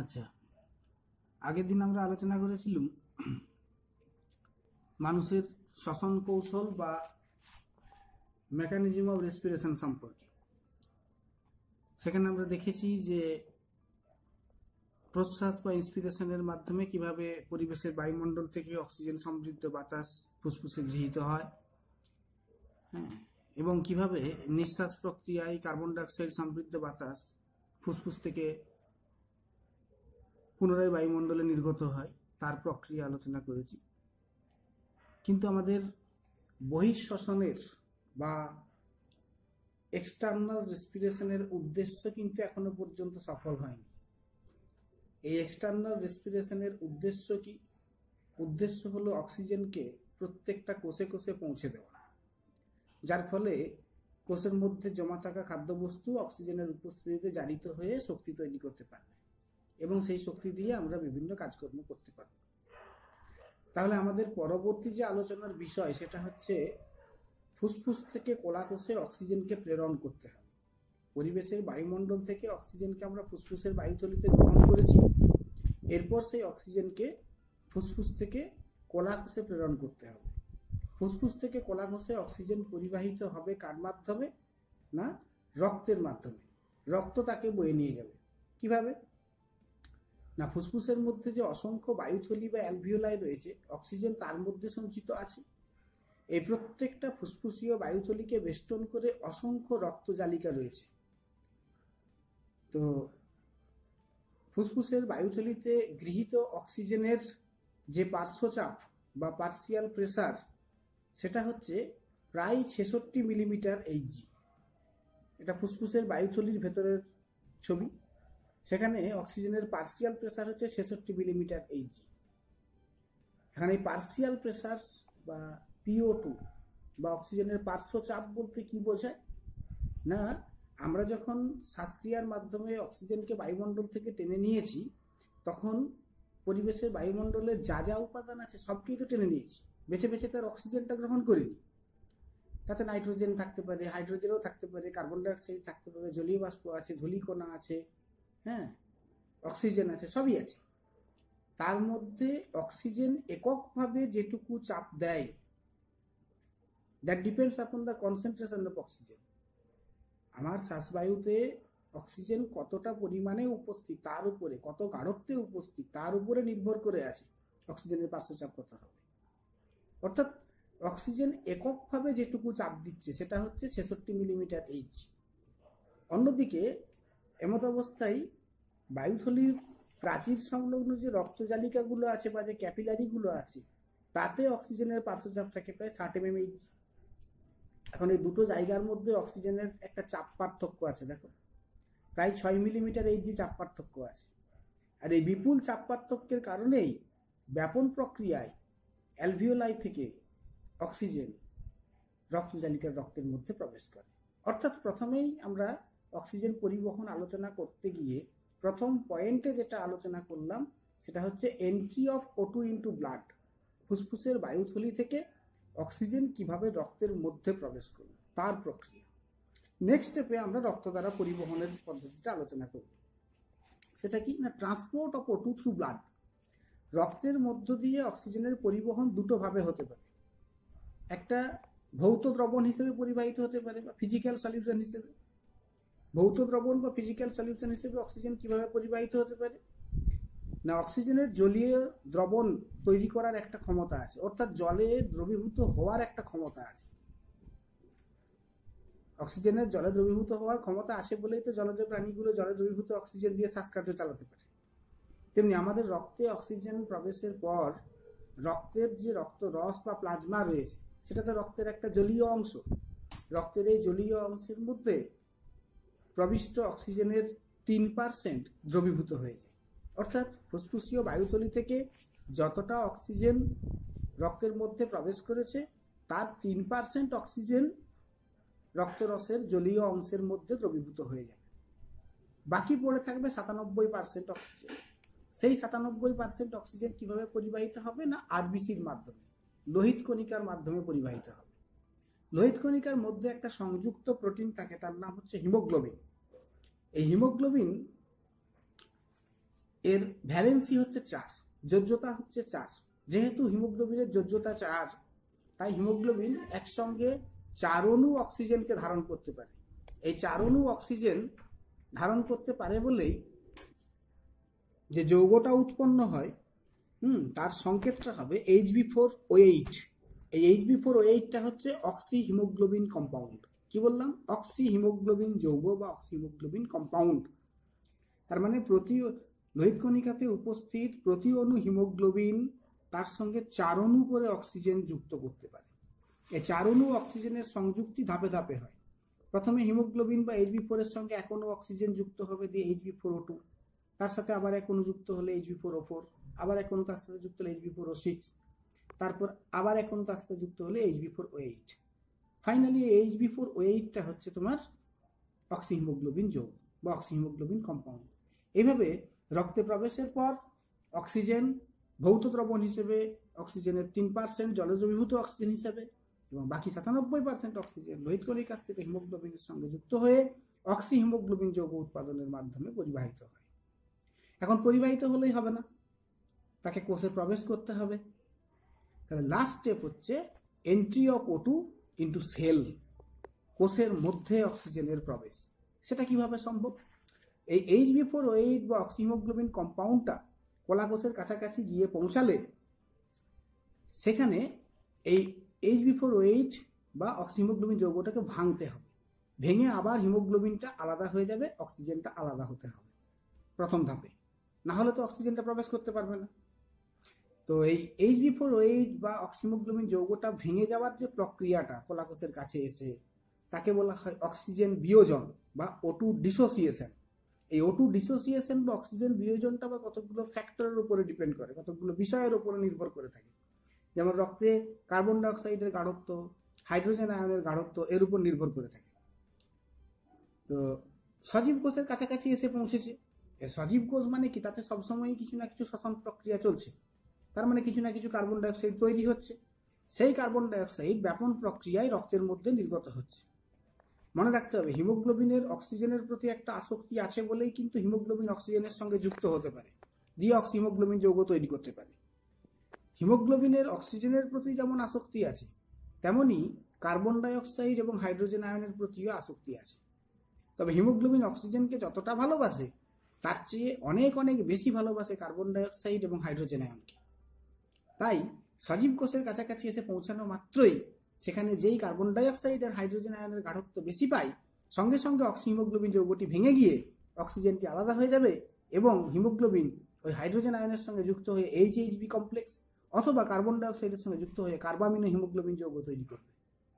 আচ্ছা, আগের দিন আমরা আলোচনা করেছিলাম মানুষের শ্বসন কৌশল বা মেকানিজম অফ রেসপিরেশন সম্পর্কে। সেখানে আমরা দেখেছি যে প্রশ্বাস বা ইন্সপিরেশনের মাধ্যমে কিভাবে পরিবেশের বায়ুমণ্ডল থেকে অক্সিজেন সমৃদ্ধ বাতাস ফুসফুসে গৃহীত হয়, হ্যাঁ, এবং কিভাবে নিঃশ্বাস প্রক্রিয়ায় কার্বন ডাইঅক্সাইড সমৃদ্ধ বাতাস ফুসফুস থেকে পুনরায় বায়ুমণ্ডলে নির্গত হয় তার প্রক্রিয়া আলোচনা করেছি। কিন্তু আমাদের বহিঃশ্বসনের বা এক্সটার্নাল রেসপিরেশনের উদ্দেশ্য কিন্তু এখনো পর্যন্ত সফল হয়নি। এই এক্সটার্নাল রেসপিরেশনের উদ্দেশ্য কি? উদ্দেশ্য হলো অক্সিজেনকে প্রত্যেকটা কোষে কোষে পৌঁছে দেওয়া, যার ফলে কোষের মধ্যে জমা থাকা খাদ্যবস্তু অক্সিজেনের উপস্থিতিতে জারিত হয়ে শক্তি তৈরি করতে পারবে এবং সেই শক্তি দিয়ে আমরা বিভিন্ন কাজকর্ম করতে পারব। তাহলে আমাদের পরবর্তী যে আলোচনার বিষয় সেটা হচ্ছে ফুসফুস থেকে কোষে অক্সিজেনকে প্রেরণ করতে হবে। পরিবেশের বায়ুমণ্ডল থেকে অক্সিজেনকে আমরা ফুসফুসের বায়ুথলিতে গ্রহণ করেছি, এরপর সেই অক্সিজেনকে ফুসফুস থেকে কোষে প্রেরণ করতে হবে। ফুসফুস থেকে কোষে অক্সিজেন পরিবাহিত হবে কার মাধ্যমে? না, রক্তের মাধ্যমে। রক্ত তাকে বয়ে নিয়ে যাবে। কিভাবে? না, ফুসফুসের মধ্যে যে অসংখ্য বায়ুথলি বা অ্যালভিওলাই রয়েছে, অক্সিজেন তার মধ্যে সঞ্চিত আছে। এই প্রত্যেকটা ফুসফুসীয় বায়ুথলিকে বেষ্টন করে অসংখ্য রক্তজালিকা রয়েছে। তো ফুসফুসের বায়ুথলিতে গৃহীত অক্সিজেনের যে পার্শ্বচাপ বা পার্সিয়াল প্রেসার, সেটা হচ্ছে প্রায় 66 মিলিমিটার এইচজি। এটা ফুসফুসের বায়ুথলির ভেতরের ছবি। সেখানে অক্সিজেনের পার্সিয়াল প্রেসার হচ্ছে 66 মিলিমিটার এইচজি। এখানে এই পার্সিয়াল প্রেসার বা PO2 বা অক্সিজেনের পার্শ্বচাপ বলতে কি বোঝায়? না, আমরা যখন শ্বাসক্রিয়ার মাধ্যমে অক্সিজেনকে বায়ুমণ্ডল থেকে টেনে নিয়েছি, তখন পরিবেশের বায়ুমণ্ডলে যা যা উপাদান আছে সবকেই তো টেনে নিয়েছি, বেছে বেছে তার অক্সিজেনটা গ্রহণ করিনি। তাতে নাইট্রোজেন থাকতে পারে, হাইড্রোজেনও থাকতে পারে, কার্বন ডাইঅক্সাইড থাকতে পারে, জলীয় বাষ্প আছে, ধূলিকণা আছে, হ্যাঁ, অক্সিজেন আছে, সবই আছে। তার মধ্যে অক্সিজেন এককভাবে যেটুকু চাপ দেয়, that depends upon the concentration of oxygen. আমার শ্বাসবায়ুতে অক্সিজেন কতটা পরিমাণে উপস্থিত, তার উপরে, কত গাঢ়ত্বে উপস্থিত তার উপরে নির্ভর করে আছে অক্সিজেনের পার্শ্বচাপ কত হবে। অর্থাৎ অক্সিজেন এককভাবে যেটুকু চাপ দিচ্ছে সেটা হচ্ছে 66 মিলিমিটার এইচ। অন্যদিকে এমত অবস্থায় বায়ুথলির প্রাচীর সংলগ্ন যে রক্তজালিকাগুলো আছে বা যে ক্যাপিলারিগুলো আছে, তাতে অক্সিজেনের পার্শ্বচাপ থাকে প্রায় 60 mmHg। এখন এই দুটো জায়গার মধ্যে অক্সিজেনের একটা চাপ পার্থক্য আছে, দেখো, প্রায় 6 মিলিমিটার এইচজি চাপ পার্থক্য আছে। আর এই বিপুল চাপ পার্থক্যের কারণেই ব্যাপন প্রক্রিয়ায় অ্যালভিওলাই থেকে অক্সিজেন রক্তজালিকার রক্তের মধ্যে প্রবেশ করে। অর্থাৎ প্রথমেই আমরা অক্সিজেন পরিবহন আলোচনা করতে গিয়ে প্রথম পয়েন্টে যেটা আলোচনা করলাম সেটা হচ্ছে entry of O2 into blood. ফুসফুসের বায়ুথলি থেকে অক্সিজেন কিভাবে রক্তের মধ্যে প্রবেশ করবে তার প্রক্রিয়া। নেক্সট স্টেপে আমরা রক্ত দ্বারা পরিবহনের পদ্ধতিটা আলোচনা করব। সেটা কি না, transport of O2 through blood. রক্তের মধ্য দিয়ে অক্সিজেনের পরিবহন দুটো ভাবে হতে পারে। একটা ভৌত দ্রবণ হিসেবে পরিবাহিত হতে পারে বা ফিজিক্যাল সলিউশন হিসেবে। ভৌত দ্রবণ বা ফিজিক্যাল সলিউশন হিসেবে অক্সিজেন কিভাবে পরিবাহিত হতে পারে? না, অক্সিজেনের জলীয় দ্রবণ তৈরি করার একটা ক্ষমতা আছে, অর্থাৎ জলে দ্রবীভূত হওয়ার একটা ক্ষমতা আছে। অক্সিজেনের জলে দ্রবীভূত হওয়ার ক্ষমতা আছে বলেই তো জলজ প্রাণীগুলো জলে দ্রবীভূত অক্সিজেন দিয়ে শ্বাসকার্য চালাতে পারে। তেমনি আমাদের রক্তে অক্সিজেন প্রবেশের পর রক্তের যে রক্ত রস বা প্লাজমা রয়েছে, সেটা তো রক্তের একটা জলীয় অংশ। রক্তের এই জলীয় অংশের মধ্যে প্রবিষ্ট অক্সিজেনের 3% দ্রবীভূত হয়ে যায়। অর্থাৎ ফুসফুসীয় বায়ুথলি থেকে যতটা অক্সিজেন রক্তের মধ্যে প্রবেশ করেছে তার 3% অক্সিজেন রক্তরসের জলীয় অংশের মধ্যে দ্রবীভূত হয়ে যাবে। বাকি পড়ে থাকবে 97% অক্সিজেন। সেই 97% অক্সিজেন কিভাবে পরিবাহিত হবে? না, আরবিসির মাধ্যমে, লোহিত কণিকার মাধ্যমে পরিবাহিত হবে। লোহিত কণিকার মধ্যে একটা সংযুক্ত প্রোটিন থাকে, তার নাম হচ্ছে হিমোগ্লোবিন। এই হিমোগ্লোবিন এর ভ্যালেন্সি হচ্ছে 4, যোজ্যতা হচ্ছে 4। যেহেতু হিমোগ্লোবিনের যোজ্যতা 4, তাই হিমোগ্লোবিন একসঙ্গে 4 অণু অক্সিজেনকে ধারণ করতে পারে। এই 4 অণু অক্সিজেন ধারণ করতে পারে বলেই যে যৌগটা উৎপন্ন হয় তার সংকেতটা হবে Hb4OH। এই Hb4OH হচ্ছে অক্সি হিমোগ্লোবিন কম্পাউন্ড। কি বললাম? অক্সি হিমোগ্লোবিন যৌগ বা অক্সি হিমোগ্লোবিন কম্পাউন্ড। তার মানে প্রতি লোহিত কণিকাতে উপস্থিত প্রতি অণু হিমোগ্লোবিন তার সঙ্গে 4 অণু করে অক্সিজেন যুক্ত করতে পারে। এই 4 অণু অক্সিজেনের সংযুক্তি ধাপে ধাপে হয়। প্রথমে হিমোগ্লোবিন বা Hb4 এর সঙ্গে এক অণু অক্সিজেন যুক্ত হবে, দিয়ে Hb4O2, তার সাথে আবার এক অণু যুক্ত হলে Hb4O4, আবার এক অণু তার সাথে যুক্ত হলে Hb4O6, তারপর আবার এক অণু তার সাথে যুক্ত হলে Hb4O8। ফাইনালি Hb4O8টা হচ্ছে তোমার অক্সি হিমোগ্লোবিন যৌগ বা অক্সি হিমোগ্লোবিন কম্পাউন্ড। এইভাবে রক্তে প্রবেশের পর অক্সিজেন ভৌত দ্রবণ হিসেবে অক্সিজেনের 3% জলদ্রবীভূত অক্সিজেন হিসেবে এবং বাকি 97% অক্সিজেন লোহিত কণিকা থেকে হিমোগ্লোবিনের সঙ্গে যুক্ত হয়ে অক্সি হিমোগ্লোবিন যৌগ উৎপাদনের মাধ্যমে পরিবাহিত হয়। এখন পরিবাহিত হলেই হবে না, তাকে কোষে প্রবেশ করতে হবে। তাহলে লাস্ট স্টেপ হচ্ছে entry of O2 into cell, কোষের মধ্যে অক্সিজেনের প্রবেশ। সেটা কিভাবে সম্ভব? এই Hb4O8 বা অক্সি হিমোগ্লোবিন কম্পাউন্ডটা কলা কোষের কাছাকাছি গিয়ে পৌঁছালে সেখানে এই Hb4O8 বা অক্সি হিমোগ্লোবিন যৌগটাকে ভাঙতে হবে। ভেঙে আবার হিমোগ্লোবিনটা আলাদা হয়ে যাবে, অক্সিজেনটা আলাদা হতে হবে প্রথম ধাপে, না হলে তো অক্সিজেনটা প্রবেশ করতে পারবে না। তো এই Hb4O8 বা অক্সি হিমোগ্লোবিন যৌগটা ভেঙে যাওয়ার যে প্রক্রিয়াটা কলা কোষের কাছে এসে, তাকে বলা হয় অক্সিজেন বিয়োজন বা O2 ডিসোসিয়েশন। এই O2 ডিসোসিয়েশন বা অক্সিজেন বিয়োজনটা বা কতগুলো ফ্যাক্টরের উপরে ডিপেন্ড করে, কতগুলো বিষয়ের উপরে নির্ভর করে থাকে। যেমন রক্তে কার্বন ডাইঅক্সাইডের গাঢ়ত্ব, হাইড্রোজেন আয়নের গাঢ়ত্ব এর উপর নির্ভর করে থাকে। তো সজীব কোষের কাছাকাছি এসে পৌঁছেছে। সজীব কোষ মানে কি? তাতে সবসময় কিছু না কিছু শ্বসন প্রক্রিয়া চলছে, তার মানে কিছু না কিছু কার্বন ডাইঅক্সাইড তৈরি হচ্ছে। সেই কার্বন ডাইঅক্সাইড ব্যাপন প্রক্রিয়ায় রক্তের মধ্যে নির্গত হচ্ছে। মনে রাখতে হবে, হিমোগ্লোবিনের অক্সিজেনের প্রতি একটা আসক্তি আছে বলেই কিন্তু হিমোগ্লোবিন অক্সিজেনের সঙ্গে যুক্ত হতে পারে, দিয়ে অক্সি হিমোগ্লোবিন যৌগ তৈরি করতে পারে। হিমোগ্লোবিনের অক্সিজেনের প্রতি যেমন আসক্তি আছে, তেমনি কার্বন ডাইঅক্সাইড এবং হাইড্রোজেন আয়নের প্রতিও আসক্তি আছে। তবে হিমোগ্লোবিন অক্সিজেনকে যতটা ভালোবাসে, তার চেয়ে অনেক অনেক বেশি ভালোবাসে কার্বন ডাইঅক্সাইড এবং হাইড্রোজেন আয়নকে। তাই সজীব কোষের কাছাকাছি এসে পৌঁছানো মাত্রই সেখানে যেই কার্বন ডাইঅক্সাইড আর হাইড্রোজেন আয়নের গাঢ়ত্ব বেশি পায়, সঙ্গে সঙ্গে অক্সি হিমোগ্লোবিন যৌগটি ভেঙে গিয়ে অক্সিজেনটি আলাদা হয়ে যাবে এবং হিমোগ্লোবিন ওই হাইড্রোজেন আয়নের সঙ্গে যুক্ত হয়ে HHB কমপ্লেক্স অথবা কার্বন ডাইঅক্সাইডের সঙ্গে যুক্ত হয়ে কার্বামিনো হিমোগ্লোবিন যৌগ তৈরি করবে,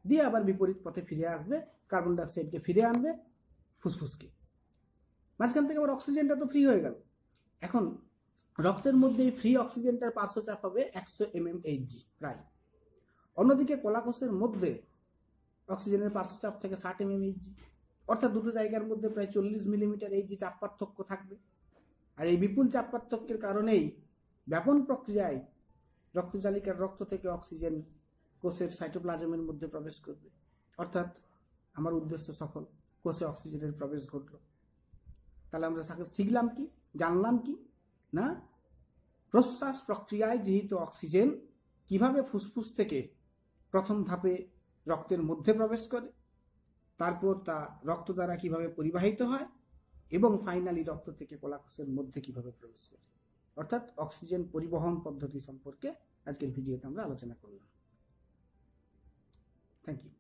দিয়ে আবার বিপরীত পথে ফিরে আসবে, কার্বন ডাইঅক্সাইডকে ফিরে আনবে ফুসফুসকে। মাঝখান থেকে আবার অক্সিজেনটা তো ফ্রি হয়ে গেল। এখন রক্তের মধ্যে ফ্রি অক্সিজেনটার পার্শ্বচাপ হবে 100 mmHg প্রায়। অন্যদিকে কলাকোষের মধ্যে অক্সিজেনের পার্শ্বচাপ থেকে 60 mmHg, অর্থাৎ দুটো জায়গার মধ্যে প্রায় 40 মিলিমিটার Hg চাপ পার্থক্য থাকবে। আর এই বিপুল চাপ পার্থক্যের কারণেই ব্যাপন প্রক্রিয়ায় রক্তজালিকার রক্ত থেকে অক্সিজেন কোষের সাইটোপ্লাজমের মধ্যে প্রবেশ করবে, অর্থাৎ আমার উদ্দেশ্য সফল, কোষে অক্সিজেনের প্রবেশ ঘটল। তাহলে আমরা শিখলাম কি, জানলাম কি না, প্রশ্বাস প্রক্রিয়ায় যেহেতু অক্সিজেন কিভাবে ফুসফুস থেকে প্রথম ধাপে রক্তের মধ্যে প্রবেশ করে, তারপর তা রক্ত দ্বারা কিভাবে পরিবাহিত হয় এবং ফাইনালি রক্ত থেকে কলাকোষের মধ্যে কিভাবে প্রবেশ করে, অর্থাৎ অক্সিজেন পরিবহন পদ্ধতি সম্পর্কে আজকের ভিডিওতে আমরা আলোচনা করলাম। Thank you.